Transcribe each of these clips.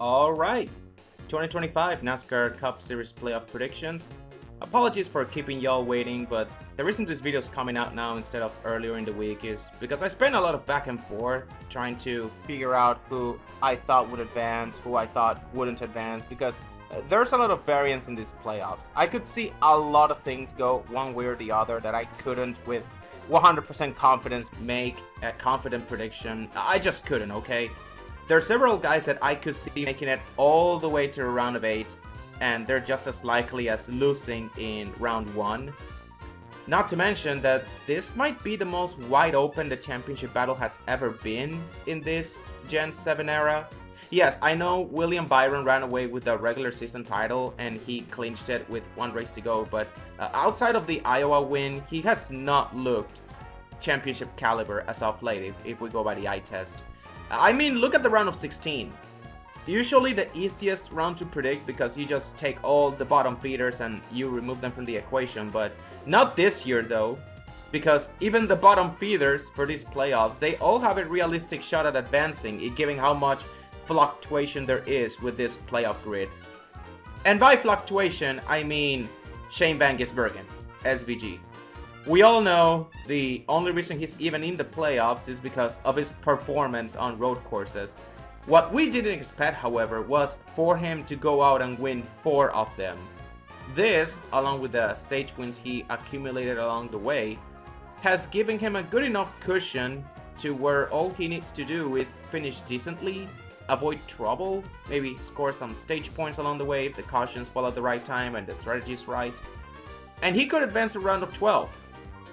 All right, 2025 NASCAR Cup Series playoff predictions. Apologies for keeping y'all waiting, but the reason this video is coming out now instead of earlier in the week is because I spent a lot of back and forth trying to figure out who I thought would advance, who I thought wouldn't advance, because there's a lot of variance in these playoffs. I could see a lot of things go one way or the other that I couldn't with 100% confidence make a confident prediction. I just couldn't, okay? There are several guys that I could see making it all the way to a round of 8, and they're just as likely as losing in round 1. Not to mention that this might be the most wide open the championship battle has ever been in this Gen 7 era. Yes, I know William Byron ran away with the regular season title and he clinched it with one race to go, but outside of the Iowa win, he has not looked championship caliber as of late if we go by the eye test. I mean, look at the round of 16. Usually the easiest round to predict because you just take all the bottom feeders and you remove them from the equation, but not this year though, because even the bottom feeders for these playoffs, they all have a realistic shot at advancing, given how much fluctuation there is with this playoff grid. And by fluctuation, I mean Shane Van Gisbergen, SVG. We all know the only reason he's even in the playoffs is because of his performance on road courses. What we didn't expect, however, was for him to go out and win 4 of them. This, along with the stage wins he accumulated along the way, has given him a good enough cushion to where all he needs to do is finish decently, avoid trouble, maybe score some stage points along the way if the cautions fall at the right time and the strategy is right. And he could advance a round of 12,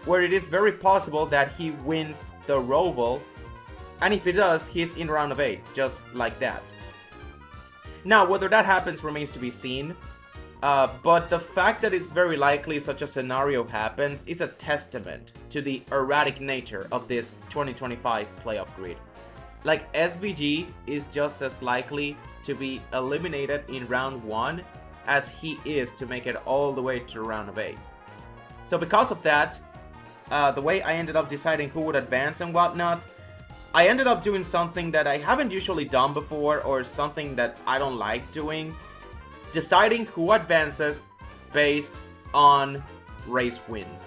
where it is very possible that he wins the Roval, and if he does, he's in round of 8, just like that. Now, whether that happens remains to be seen, but the fact that it's very likely such a scenario happens is a testament to the erratic nature of this 2025 playoff grid. Like, SVG is just as likely to be eliminated in round 1 as he is to make it all the way to round of 8. So because of that, the way I ended up deciding who would advance and whatnot, I ended up doing something that I haven't usually done before, or something that I don't like doing. Deciding who advances based on race wins.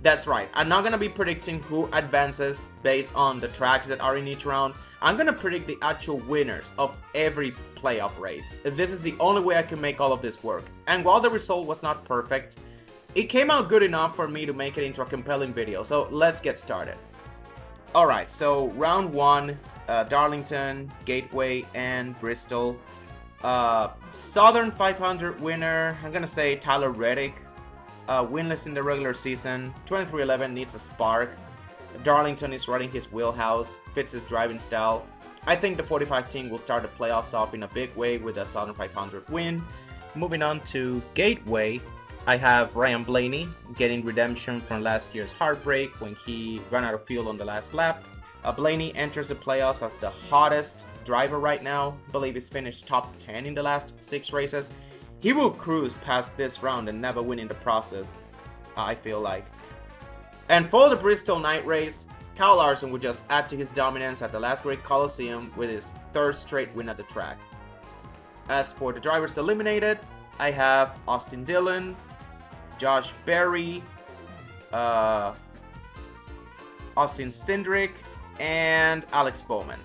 That's right, I'm not going to be predicting who advances based on the tracks that are in each round. I'm going to predict the actual winners of every playoff race. This is the only way I can make all of this work. And while the result was not perfect, it came out good enough for me to make it into a compelling video. So let's get started. Alright, so round 1, Darlington, Gateway, and Bristol. Southern 500 winner, I'm going to say Tyler Reddick. Winless in the regular season, 2311 needs a spark. Darlington is running his wheelhouse, fits his driving style. I think the 45 team will start the playoffs off in a big way with a Southern 500 win. Moving on to Gateway, I have Ryan Blaney getting redemption from last year's heartbreak when he ran out of fuel on the last lap. Blaney enters the playoffs as the hottest driver right now. I believe he's finished top 10 in the last 6 races. He will cruise past this round and never win in the process, I feel like. And for the Bristol night race, Kyle Larson would just add to his dominance at the last Great Coliseum with his 3rd straight win at the track. As for the drivers eliminated, I have Austin Dillon, Josh Berry, Austin Cindric, and Alex Bowman.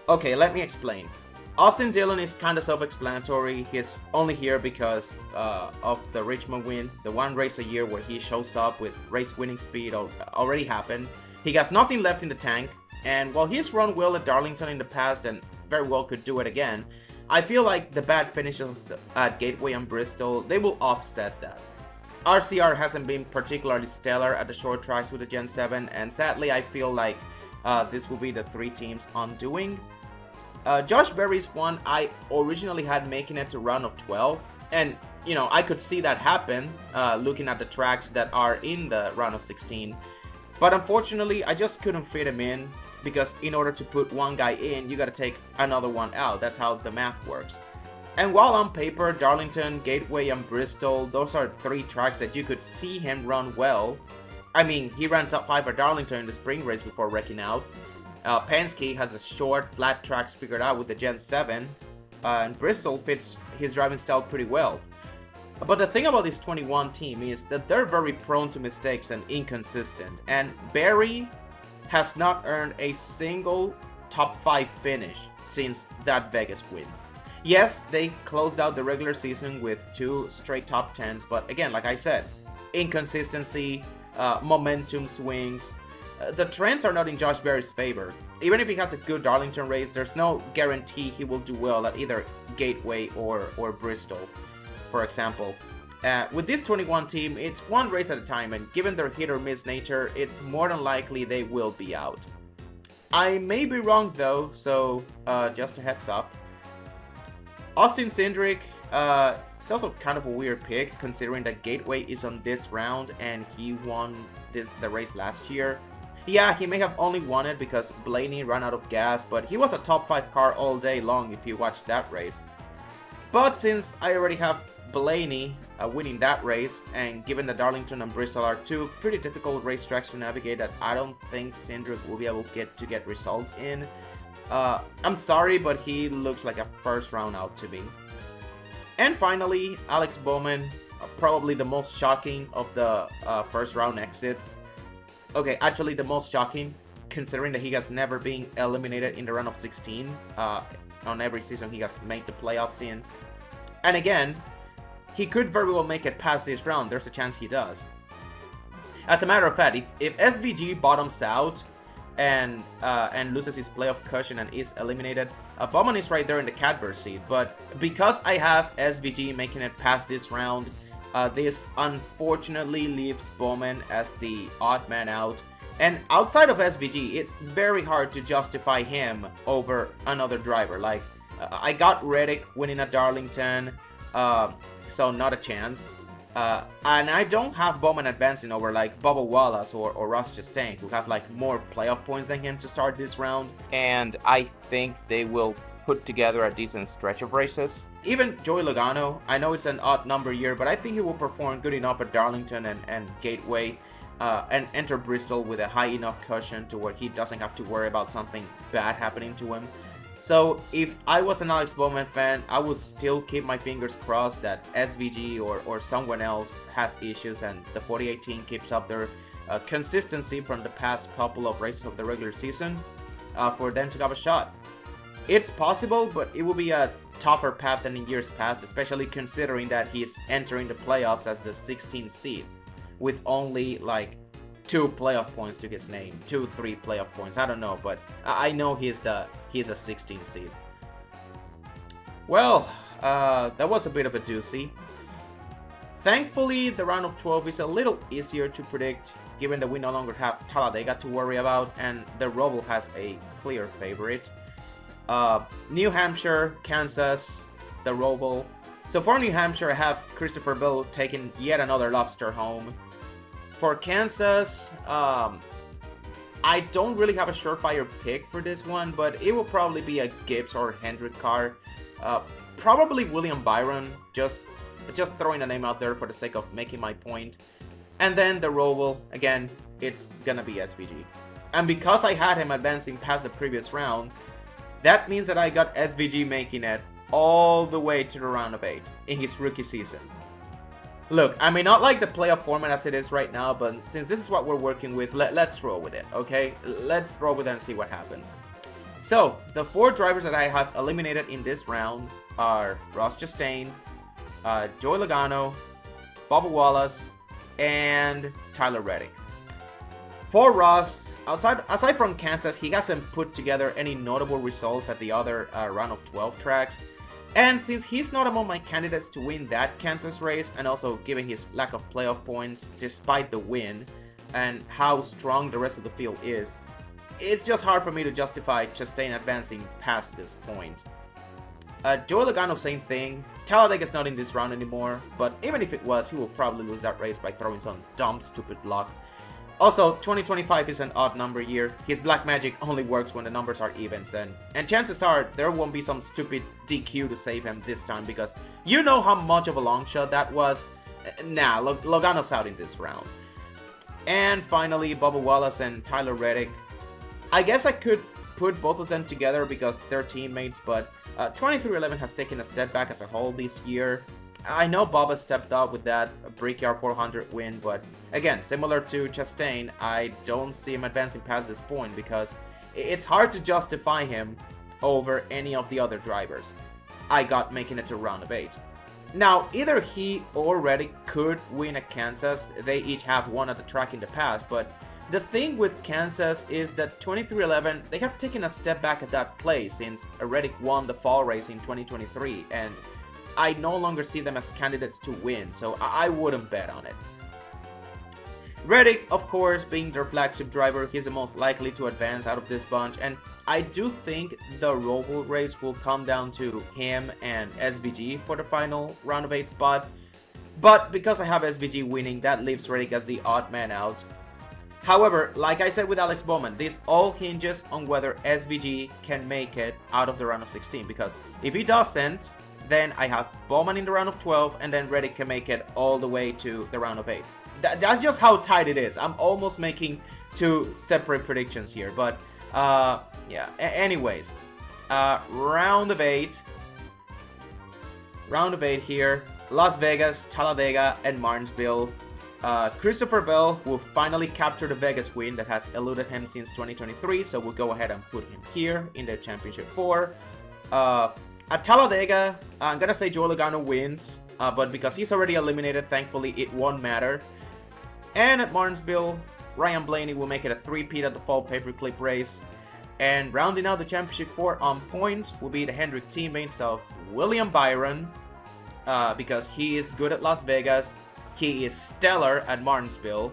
Okay, let me explain. Austin Dillon is kind of self-explanatory. He's only here because of the Richmond win. The one race a year where he shows up with race winning speed already happened. He has nothing left in the tank, and while he's run well at Darlington in the past and very well could do it again, I feel like the bad finishes at Gateway and Bristol, they will offset that. RCR hasn't been particularly stellar at the short tracks with the Gen 7, and sadly I feel like this will be the 3 teams' undoing. Josh Berry's one I originally had making it to round of 12, and you know, I could see that happen looking at the tracks that are in the round of 16, but unfortunately I just couldn't fit him in, because in order to put one guy in, you gotta take another one out. That's how the math works. And while on paper, Darlington, Gateway, and Bristol, those are 3 tracks that you could see him run well. I mean, he ran top 5 at Darlington in the spring race before wrecking out. Penske has the short, flat tracks figured out with the Gen 7, and Bristol fits his driving style pretty well. But the thing about this 21 team is that they're very prone to mistakes and inconsistent, and Barry has not earned a single top 5 finish since that Vegas win. Yes, they closed out the regular season with 2 straight top 10s, but again, like I said, inconsistency, momentum swings. The trends are not in Josh Berry's favor. Even if he has a good Darlington race, there's no guarantee he will do well at either Gateway or Bristol, for example. With this 21 team, it's one race at a time, and given their hit or miss nature, it's more than likely they will be out. I may be wrong though, so just a heads up. Austin Cindric, it's also kind of a weird pick considering that Gateway is on this round and he won the race last year. Yeah, he may have only won it because Blaney ran out of gas, but he was a top 5 car all day long if you watched that race. But since I already have Blaney winning that race, and given that Darlington and Bristol are 2 pretty difficult racetracks to navigate that I don't think Cindric will be able to get results in, I'm sorry, but he looks like a first round out to me. And finally, Alex Bowman, probably the most shocking of the first round exits. Okay, actually the most shocking, considering that he has never been eliminated in the round of 16 on every season he has made the playoffs in. And again, he could very well make it past this round. There's a chance he does. As a matter of fact, if SVG bottoms out and loses his playoff cushion and is eliminated, Bowman is right there in the catbird seat. But because I have SVG making it past this round, this unfortunately leaves Bowman as the odd man out. And outside of SVG, it's very hard to justify him over another driver. Like, I got Reddick winning at Darlington, so not a chance. And I don't have Bowman advancing over like Bubba Wallace or Ross Chastain, who have like more playoff points than him to start this round. And I think they will put together a decent stretch of races. Even Joey Logano, I know it's an odd number year, but I think he will perform good enough at Darlington and Gateway, and enter Bristol with a high enough cushion to where he doesn't have to worry about something bad happening to him. So if I was an Alex Bowman fan, I would still keep my fingers crossed that SVG or someone else has issues and the 48 keeps up their consistency from the past couple of races of the regular season for them to have a shot. It's possible, but it will be a tougher path than in years past, especially considering that he's entering the playoffs as the 16th seed with only like 2 playoff points to his name, 3 playoff points. I don't know, but I know he's a 16th seed. Well, that was a bit of a doozy. Thankfully, the round of 12 is a little easier to predict, given that we no longer have Talladega to worry about, and the Roval has a clear favorite. New Hampshire, Kansas, the Roval. So for New Hampshire, I have Christopher Bell taking yet another lobster home. For Kansas, I don't really have a surefire pick for this one, but it will probably be a Gibbs or Hendrick car. Probably William Byron, just throwing a name out there for the sake of making my point. And then the Roval, again, it's gonna be SVG. And because I had him advancing past the previous round, that means that I got SVG making it all the way to the round of 8 in his rookie season. Look, I may not like the playoff format as it is right now, but since this is what we're working with, let's roll with it, okay? Let's roll with it and see what happens. So, the 4 drivers that I have eliminated in this round are Ross Chastain, Joey Logano, Bubba Wallace, and Tyler Reddick. For Ross, aside from Kansas, he hasn't put together any notable results at the other round of 12 tracks. And since he's not among my candidates to win that Kansas race, and also given his lack of playoff points despite the win, and how strong the rest of the field is, it's just hard for me to justify Chastain advancing past this point. Joey Logano, same thing. Talladega's not in this round anymore, but even if it was, he will probably lose that race by throwing some dumb, stupid luck. Also, 2025 is an odd number year. His black magic only works when the numbers are evens, and chances are there won't be some stupid DQ to save him this time, because you know how much of a long shot that was. Nah, Logano's out in this round. And finally, Bubba Wallace and Tyler Reddick. I guess I could put both of them together because they're teammates, but 2311 has taken a step back as a whole this year. I know Bubba stepped up with that Brickyard 400 win, but again, similar to Chastain, I don't see him advancing past this point because it's hard to justify him over any of the other drivers I got making it to round of 8. Now, either he or Reddick could win at Kansas. They each have won at the track in the past, but the thing with Kansas is that 2311, they have taken a step back at that place since Reddick won the fall race in 2023, and I no longer see them as candidates to win, so I wouldn't bet on it. Reddick, of course, being their flagship driver, he's the most likely to advance out of this bunch, and I do think the Roval race will come down to him and SVG for the final round of 8 spot, but because I have SVG winning, that leaves Reddick as the odd man out. However, like I said with Alex Bowman, this all hinges on whether SVG can make it out of the round of 16, because if he doesn't, then I have Bowman in the round of 12, and then Reddick can make it all the way to the round of 8. That's just how tight it is. I'm almost making 2 separate predictions here, but yeah. Anyways, round of 8 here. Las Vegas, Talladega, and Martinsville. Christopher Bell will finally capture the Vegas win that has eluded him since 2023, so we'll go ahead and put him here in the Championship 4. At Talladega, I'm gonna say Joey Logano wins, but because he's already eliminated, thankfully it won't matter. And at Martinsville, Ryan Blaney will make it a 3-peat at the fall paperclip race. And rounding out the Championship 4 on points will be the Hendrick teammates of William Byron, because he is good at Las Vegas, he is stellar at Martinsville,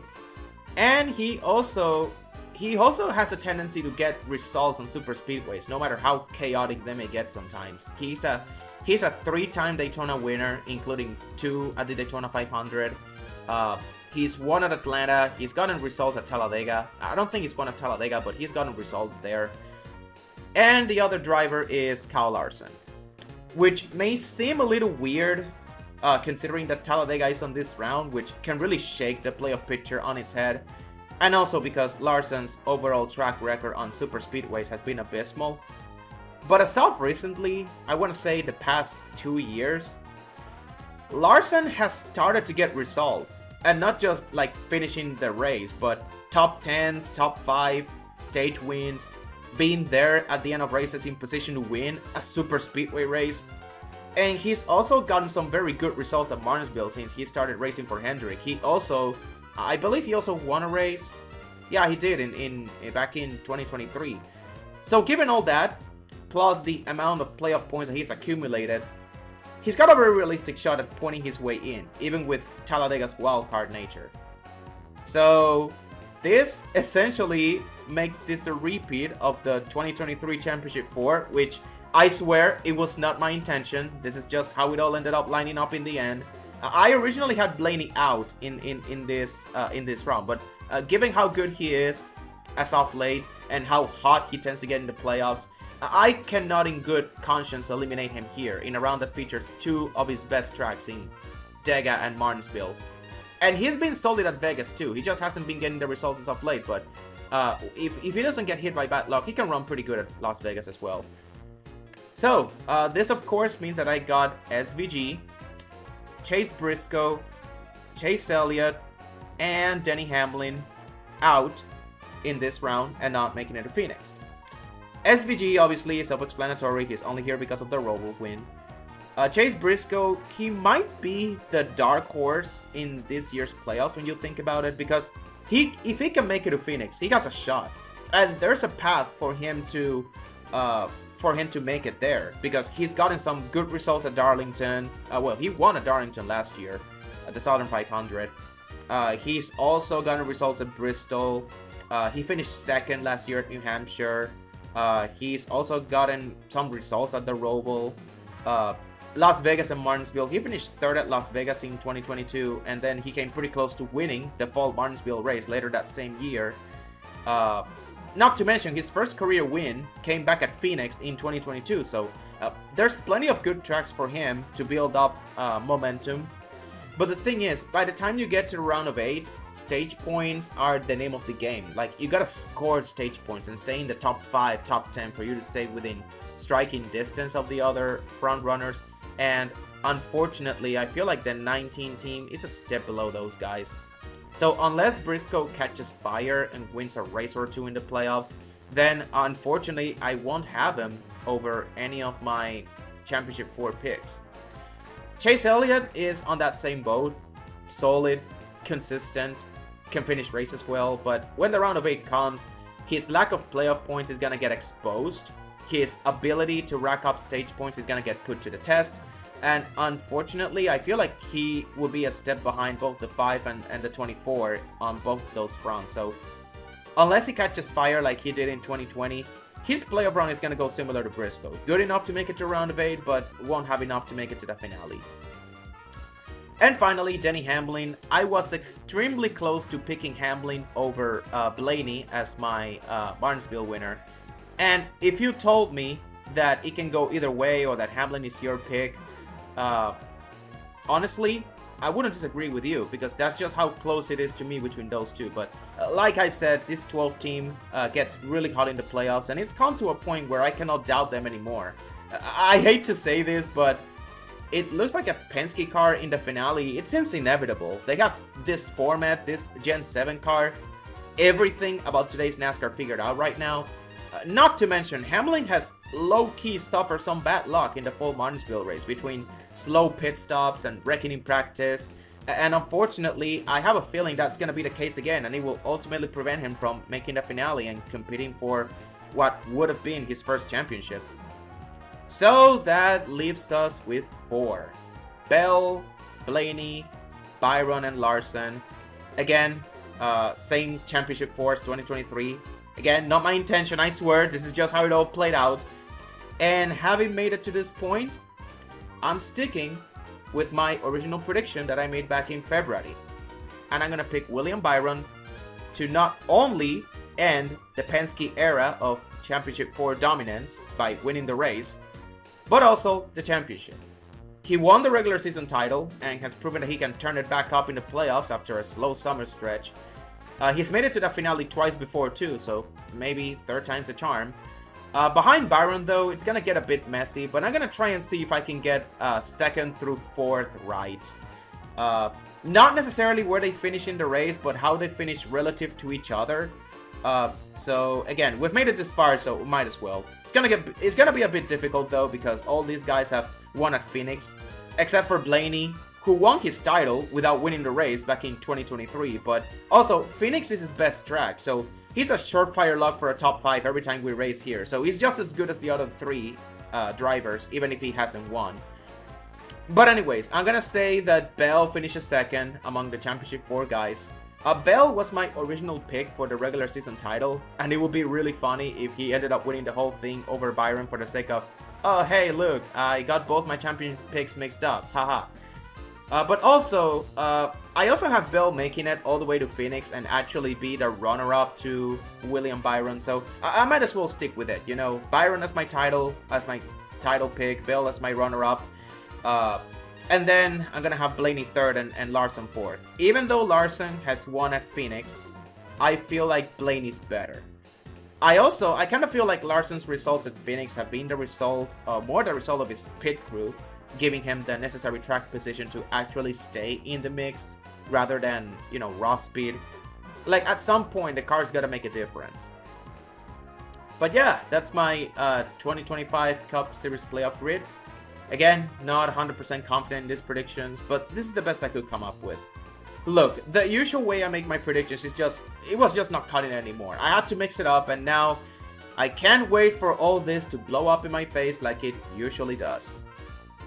and he also has a tendency to get results on super speedways, no matter how chaotic they may get sometimes. He's a 3-time Daytona winner, including 2 at the Daytona 500. He's won at Atlanta. He's gotten results at Talladega. I don't think he's won at Talladega, but he's gotten results there. And the other driver is Kyle Larson, which may seem a little weird, considering that Talladega is on this round, which can really shake the playoff picture on its head. And also because Larson's overall track record on super speedways has been abysmal. But as of recently, I want to say the past 2 years, Larson has started to get results. And not just like finishing the race, but top 10s, top 5, stage wins, being there at the end of races in position to win a super speedway race. And he's also gotten some very good results at Martinsville since he started racing for Hendrick. He also, I believe he also won a race. Yeah, he did back in 2023. So given all that, plus the amount of playoff points that he's accumulated, he's got a very realistic shot at pointing his way in, even with Talladega's wildcard nature. So this essentially makes this a repeat of the 2023 Championship 4, which I swear it was not my intention. This is just how it all ended up lining up in the end. I originally had Blaney out in this round, but given how good he is as of late and how hot he tends to get in the playoffs, I cannot in good conscience eliminate him here in a round that features 2 of his best tracks in Dega and Martinsville. And he's been solid at Vegas too. He just hasn't been getting the results as of late, but if he doesn't get hit by bad luck, he can run pretty good at Las Vegas as well. So, this of course means that I got SVG, Chase Briscoe, Chase Elliott, and Denny Hamlin out in this round and not making it to Phoenix. SVG obviously is self-explanatory. He's only here because of the Roval win. Chase Briscoe, he might be the dark horse in this year's playoffs when you think about it, because if he can make it to Phoenix, he has a shot, and there's a path for him to make it there, because he's gotten some good results at Darlington. Well, he won at Darlington last year at the Southern 500. He's also gotten results at Bristol. He finished 2nd last year at New Hampshire. He's also gotten some results at the Roval, Las Vegas and Martinsville. He finished 3rd at Las Vegas in 2022, and then he came pretty close to winning the fall Martinsville race later that same year. Not to mention, his first career win came back at Phoenix in 2022, so there's plenty of good tracks for him to build up momentum. But the thing is, by the time you get to the round of 8, stage points are the name of the game. Like, you gotta score stage points and stay in the top 5, top 10 for you to stay within striking distance of the other front runners. And unfortunately, I feel like the 19 team is a step below those guys. So unless Briscoe catches fire and wins a race or two in the playoffs, then unfortunately I won't have him over any of my Championship 4 picks. Chase Elliott is on that same boat. Solid, consistent, can finish races well, but when the round of 8 comes, his lack of playoff points is gonna get exposed. His ability to rack up stage points is gonna get put to the test. And unfortunately, I feel like he will be a step behind both the 5 and the 24 on both those fronts. So unless he catches fire like he did in 2020, his playoff run is going to go similar to Briscoe. Good enough to make it to round of 8, but won't have enough to make it to the finale. And finally, Denny Hamlin. I was extremely close to picking Hamlin over Blaney as my Martinsville winner. And if you told me that it can go either way or that Hamlin is your pick, honestly, I wouldn't disagree with you, because that's just how close it is to me between those two. But like I said, this 12 team gets really hot in the playoffs, and it's come to a point where I cannot doubt them anymore. I hate to say this, but it looks like a Penske car in the finale. It seems inevitable. They got this format, this Gen 7 car, everything about today's NASCAR figured out right now. Not to mention, Hamlin has low-key suffered some bad luck in the full Martinsville race between slow pit stops and wrecking in practice. And unfortunately, I have a feeling that's going to be the case again, and it will ultimately prevent him from making the finale and competing for what would have been his first championship. So that leaves us with 4. Bell, Blaney, Byron, and Larson. Again, same championship for us, 2023. Again, not my intention, I swear. This is just how it all played out. And having made it to this point, I'm sticking with my original prediction that I made back in February. And I'm going to pick William Byron to not only end the Penske era of Championship 4 dominance by winning the race, but also the championship. He won the regular season title and has proven that he can turn it back up in the playoffs after a slow summer stretch. He's made it to the finale twice before too, so maybe third time's the charm. Behind Byron though, it's gonna get a bit messy, but I'm gonna try and see if I can get 2nd through 4th right. Not necessarily where they finish in the race, but how they finish relative to each other. So again, we've made it this far, so we might as well. It's gonna be a bit difficult though, because all these guys have won at Phoenix, except for Blaney, who won his title without winning the race back in 2023. But also, Phoenix is his best track, so he's a surefire lock for a top 5 every time we race here. So he's just as good as the other 3 drivers, even if he hasn't won. But anyways, I'm gonna say that Bell finishes 2nd among the Championship 4 guys. Bell was my original pick for the regular season title, and it would be really funny if he ended up winning the whole thing over Byron for the sake of, oh hey look, I got both my champion picks mixed up, haha. But also, I also have Bell making it all the way to Phoenix and actually be the runner-up to William Byron, so I might as well stick with it, you know. Byron as my title pick, Bell as my runner-up, and then I'm gonna have Blaney 3rd and Larson 4th. Even though Larson has won at Phoenix, I feel like Blaney's better. I kind of feel like Larson's results at Phoenix have been the result, more the result of his pit crew, giving him the necessary track position to actually stay in the mix rather than, you know, raw speed. Like, at some point, the car's got to make a difference. But yeah, that's my 2025 Cup Series playoff grid. Again, not 100% confident in these predictions, but this is the best I could come up with. Look, the usual way I make my predictions is it was just not cutting anymore. I had to mix it up, and now I can't wait for all this to blow up in my face like it usually does.